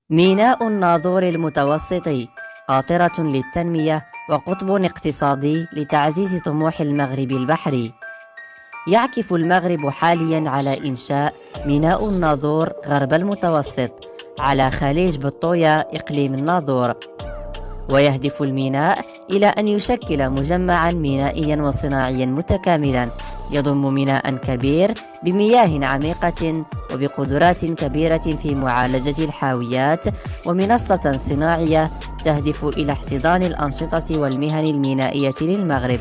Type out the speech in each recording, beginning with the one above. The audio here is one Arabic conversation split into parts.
ميناء الناظور المتوسطي قاطرة للتنمية وقطب اقتصادي لتعزيز طموح المغرب البحري. يعكف المغرب حاليا على إنشاء ميناء الناظور غرب المتوسط على خليج بطوية إقليم الناظور، ويهدف الميناء إلى أن يشكل مجمعا مينائيا وصناعيا متكاملا يضم ميناء كبير بمياه عميقة وبقدرات كبيرة في معالجة الحاويات، ومنصة صناعية تهدف إلى احتضان الأنشطة والمهن المينائية للمغرب.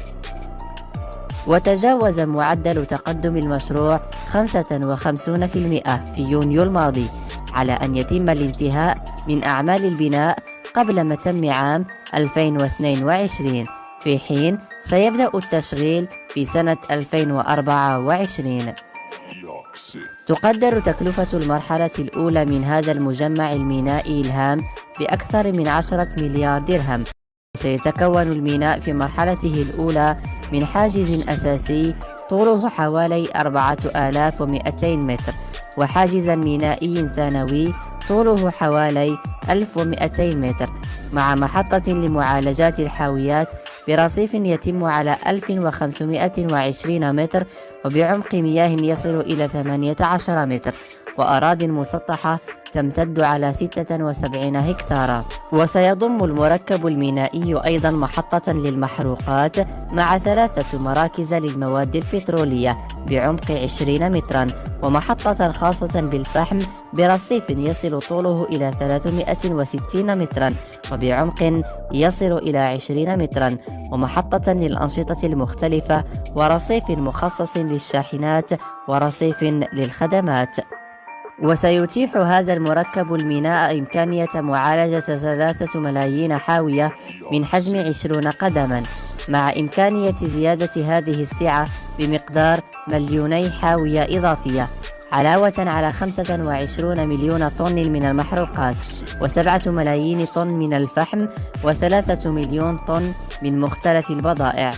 وتجاوز معدل تقدم المشروع 55% في يونيو الماضي على أن يتم الانتهاء من أعمال البناء قبل متم عام 2022، في حين سيبدأ التشغيل في سنة 2024. تقدر تكلفة المرحلة الأولى من هذا المجمع المينائي الهام بأكثر من 10 مليار درهم. سيتكون الميناء في مرحلته الأولى من حاجز أساسي طوله حوالي 4200 متر، وحاجز مينائي ثانوي طوله حوالي 1200 متر، مع محطة لمعالجات الحاويات برصيف يتم على 1520 متر وبعمق مياه يصل إلى 18 متر، وأراضٍ مسطحة تمتد على 76 هكتارا. وسيضم المركب المينائي أيضا محطة للمحروقات مع 3 مراكز للمواد البترولية بعمق 20 مترا، ومحطة خاصة بالفحم برصيف يصل طوله إلى 360 مترا وبعمق يصل إلى 20 مترا، ومحطة للأنشطة المختلفة، ورصيف مخصص للشاحنات، ورصيف للخدمات. وسيتيح هذا المركب الميناء إمكانية معالجة 3 ملايين حاوية من حجم 20 قدما، مع إمكانية زيادة هذه السعة بمقدار 2 حاوية إضافية، علاوة على 25 مليون طن من المحروقات، و7 ملايين طن من الفحم، و3 مليون طن من مختلف البضائع.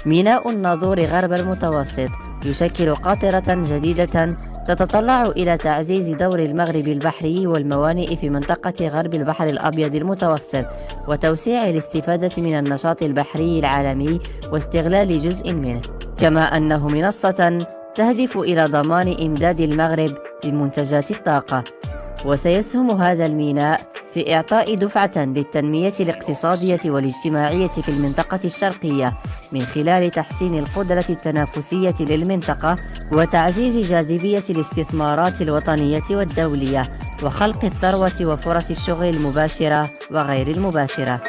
ميناء الناظور غرب المتوسط يشكل قاطرة جديدة تتطلع إلى تعزيز دور المغرب البحري والموانئ في منطقة غرب البحر الأبيض المتوسط، وتوسيع الاستفادة من النشاط البحري العالمي واستغلال جزء منه، كما أنه منصة تهدف إلى ضمان إمداد المغرب بمنتجات الطاقة. وسيسهم هذا الميناء في إعطاء دفعة للتنمية الاقتصادية والاجتماعية في المنطقة الشرقية من خلال تحسين القدرة التنافسية للمنطقة وتعزيز جاذبية الاستثمارات الوطنية والدولية وخلق الثروة وفرص الشغل المباشرة وغير المباشرة.